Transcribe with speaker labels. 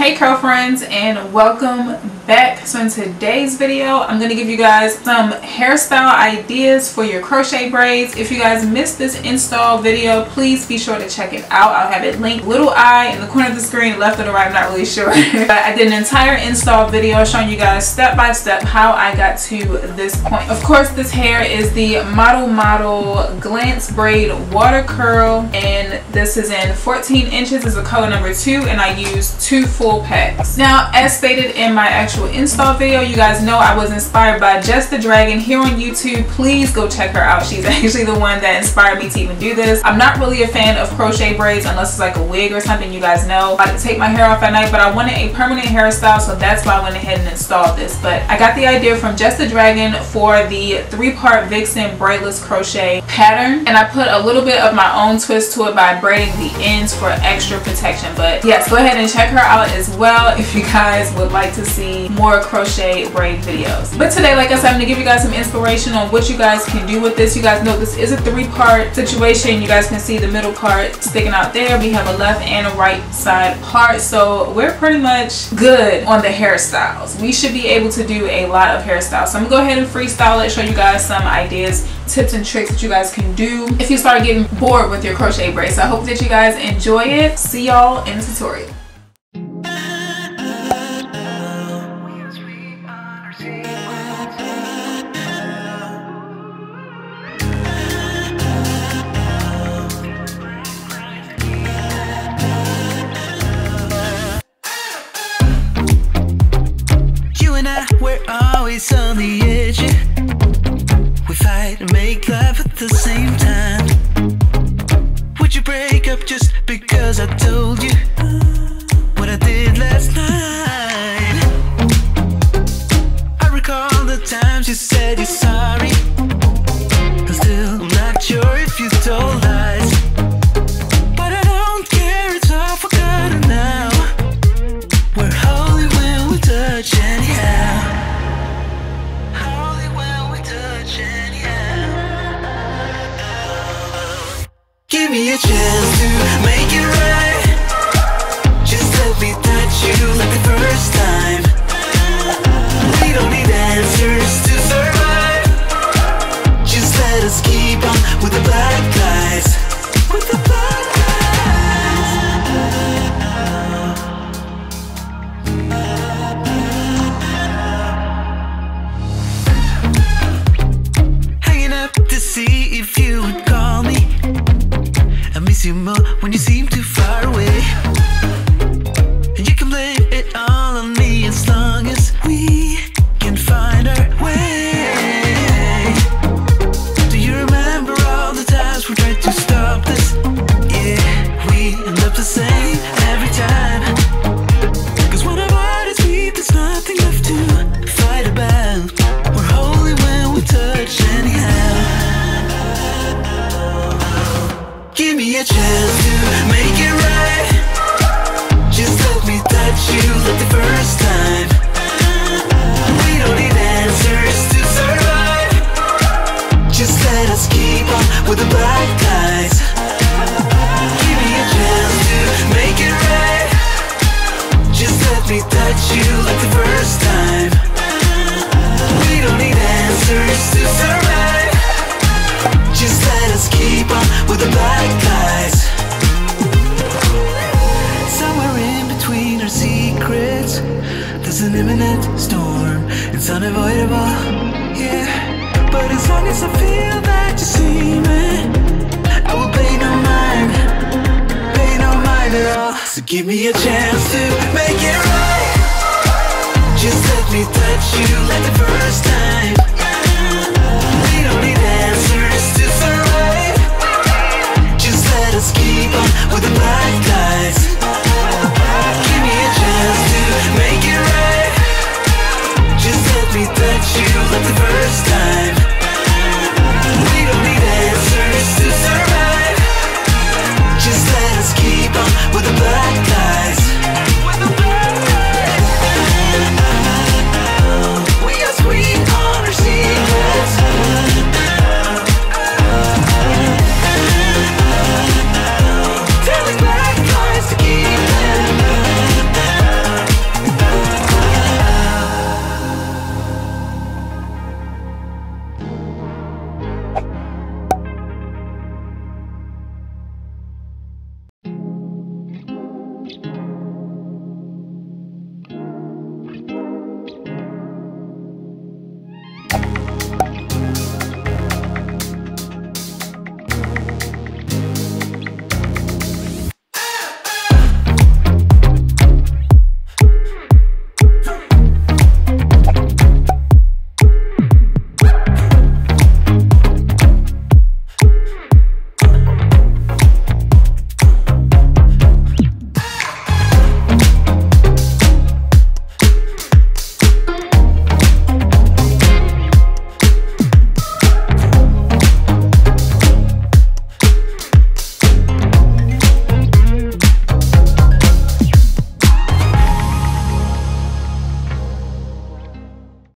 Speaker 1: Hey curl friends, and welcome back. So in today's video I'm going to give you guys some hairstyle ideas for your crochet braids. If you guys missed this install video, please be sure to check it out. I'll have it linked little eye in the corner of the screen, left or the right, I'm not really sure. But I did an entire install video showing you guys step by step how I got to this point. Of course, this hair is the Model Glance Braid Water Curl, and this is in 14 inches, is a color number 2, and I used 2 full packs. Now, as stated in my actual install video, you guys know I was inspired by Just the Dragon here on YouTube. Please go check her out. She's actually the one that inspired me to even do this. I'm not really a fan of crochet braids unless it's like a wig or something. You guys know I like to take my hair off at night, but I wanted a permanent hairstyle, so that's why I went ahead and installed this. But I got the idea from Just the Dragon for the 3-part Vixen braidless crochet pattern, and I put a little bit of my own twist to it by braiding the ends for extra protection. But yes, go ahead and check her out as well if you guys would like to see more crochet braid videos. But today, like I said, I'm gonna give you guys some inspiration on what you guys can do with this. You guys know this is a 3-part situation. You guys can see the middle part sticking out there. We have a left and a right side part, so we're pretty much good on the hairstyles. We should be able to do a lot of hairstyles. So I'm gonna go ahead and freestyle it, show you guys some ideas, tips and tricks that you guys can do if you start getting bored with your crochet braids. So I hope that you guys enjoy it. See y'all in the tutorial.
Speaker 2: We're always on the edge. We fight and make love at the same time. Would you break up just because I told you what I did last night? I recall the times you said you're sorry. I'm still not sure if you told lies, but I don't care, it's all forgotten now. We're holy when we touch anyhow. Give me a chance to make it right. Just let me touch you like the first time. We don't need answers to survive. Just let us keep on with the black guys. With the black guys. Hanging up to see if you would call me. I miss you more when you seem too far away. And you can blame it all on me as long as we can find our way. Do you remember all the times we tried to stop this? Yeah, we end up the same every time. Cause when our bodies meet, there's nothing left to fight about. We're holy when we touch anyhow. Give me a chance to make it right. Just let me touch you like the first time. We don't need answers to survive. Just let us keep on with the black guys. Give me a chance to make it right. Just let me touch you like the first time. We don't need answers to survive. Just let us keep on with the black guys. Somewhere in between our secrets, there's an imminent storm. It's unavoidable, yeah. But as long as I feel that you see me, I will pay no mind at all. So give me a chance to make it right. Just let me touch you like the first time. We don't need answers to survive. Just let us keep on with the black guys. Give me a chance to make it right. Just let me